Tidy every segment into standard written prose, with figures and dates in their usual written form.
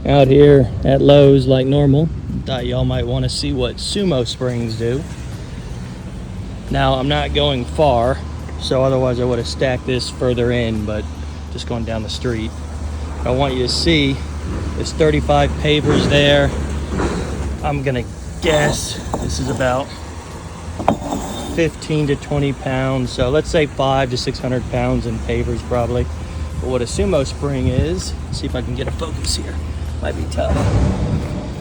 out here at Lowe's like normal. Thought y'all might want to see what Sumo Springs do. Now, I'm not going far, so otherwise I would have stacked this further in, but just going down the street. I want you to see there's 35 pavers there. I'm gonna guess this is about 15 to 20 pounds, so let's say 500 to 600 pounds in pavers probably. But what a Sumo Spring is, see if I can get a focus here. Might be tough.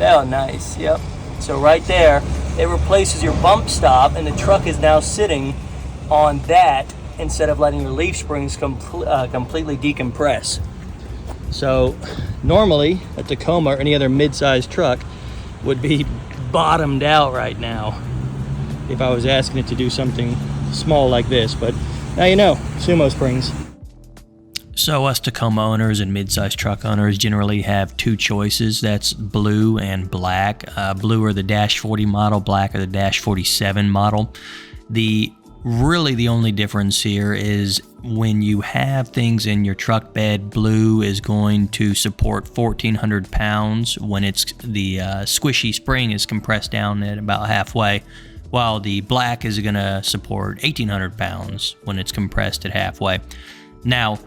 Oh, nice, yep. So right there, it replaces your bump stop, and the truck is now sitting on that instead of letting your leaf springs completely decompress. So normally a Tacoma or any other mid-sized truck would be bottomed out right now if I was asking it to do something small like this, but now you know, Sumo Springs. So us Tacoma owners and mid-sized truck owners generally have two choices. That's blue and black. Blue are the Dash 40 model, black are the Dash 47 model. Really the only difference here is when you have things in your truck bed, blue is going to support 1,400 pounds when it's the squishy spring is compressed down at about halfway, while the black is going to support 1,800 pounds when it's compressed at halfway. Now,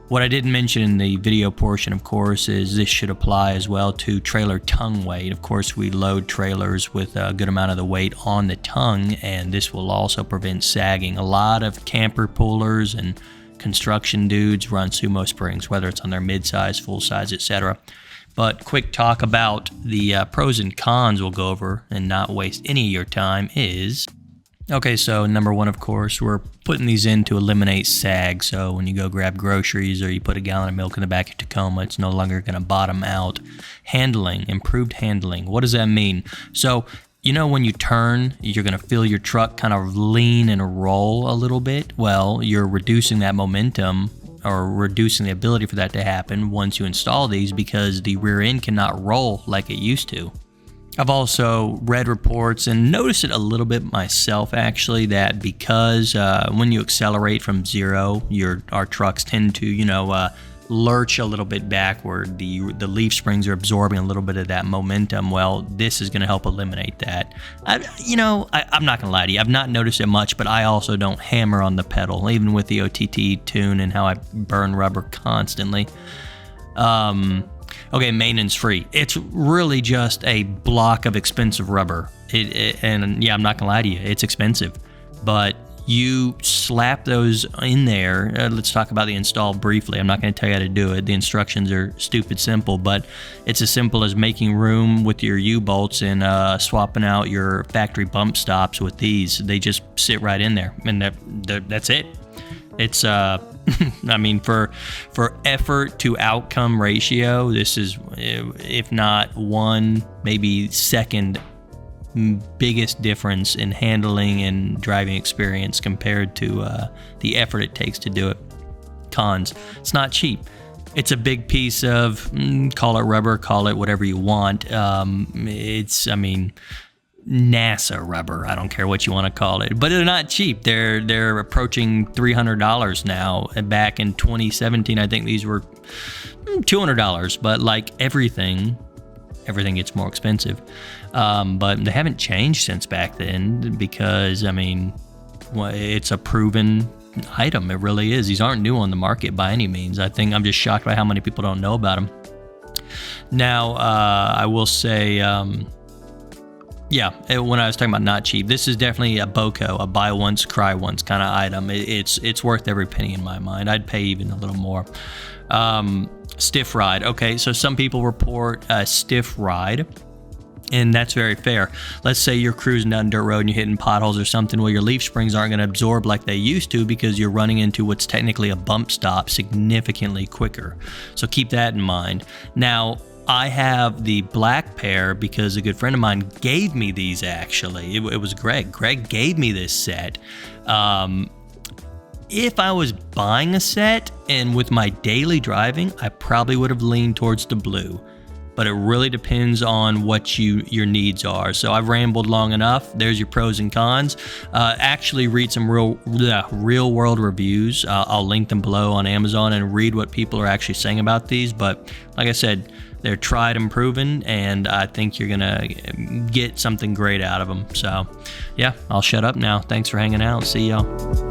what I didn't mention in the video portion, of course, is this should apply as well to trailer tongue weight. Of course, we load trailers with a good amount of the weight on the tongue, and this will also prevent sagging. A lot of camper pullers and construction dudes run Sumo Springs, whether it's on their mid-size, full-size, etc. But quick talk about the pros and cons we'll go over and not waste any of your time is... Okay, so number one, of course, we're putting these in to eliminate sag. So when you go grab groceries or you put a gallon of milk in the back of Tacoma, it's no longer going to bottom out. Handling, improved handling. What does that mean? So, you know, when you turn, you're going to feel your truck kind of lean and roll a little bit. Well, you're reducing that momentum or reducing the ability for that to happen once you install these because the rear end cannot roll like it used to. I've also read reports and noticed it a little bit myself actually that because when you accelerate from zero, our trucks tend to, lurch a little bit backward. The leaf springs are absorbing a little bit of that momentum. Well, this is going to help eliminate that. I'm not going to lie to you. I've not noticed it much, but I also don't hammer on the pedal, even with the OTT tune and how I burn rubber constantly. Okay, maintenance free. It's really just a block of expensive rubber. And yeah, I'm not gonna lie to you, it's expensive. But you slap those in there. Let's talk about the install briefly. I'm not gonna tell you how to do it. The instructions are stupid simple, but it's as simple as making room with your U-bolts and swapping out your factory bump stops with these. They just sit right in there, and that's it. It's I mean, for effort to outcome ratio, this is, if not one, maybe second biggest difference in handling and driving experience compared to the effort it takes to do it. Cons: it's not cheap. It's a big piece of, call it rubber, call it whatever you want. NASA rubber, I don't care what you want to call it, but they're not cheap. They're approaching $300 now. Back in 2017, I think these were $200, but like everything gets more expensive. But they haven't changed since back then because, it's a proven item. It really is. These aren't new on the market by any means. I think I'm just shocked by how many people don't know about them. Now, I will say, when I was talking about not cheap, this is definitely a BOCO, a buy once, cry once kind of item. It's worth every penny in my mind. I'd pay even a little more. Stiff ride. Okay, so some people report a stiff ride, and that's very fair. Let's say you're cruising down dirt road and you're hitting potholes or something where your leaf springs aren't going to absorb like they used to because you're running into what's technically a bump stop significantly quicker. So keep that in mind. Now, I have the black pair because a good friend of mine gave me these actually. It was Greg. Greg gave me this set. If I was buying a set and with my daily driving, I probably would have leaned towards the blue. but it really depends on what your needs are. So I've rambled long enough. There's your pros and cons. Actually read some real world reviews. I'll link them below on Amazon and read what people are actually saying about these. But like I said, they're tried and proven, and I think you're gonna get something great out of them. So yeah, I'll shut up now. Thanks for hanging out. See y'all.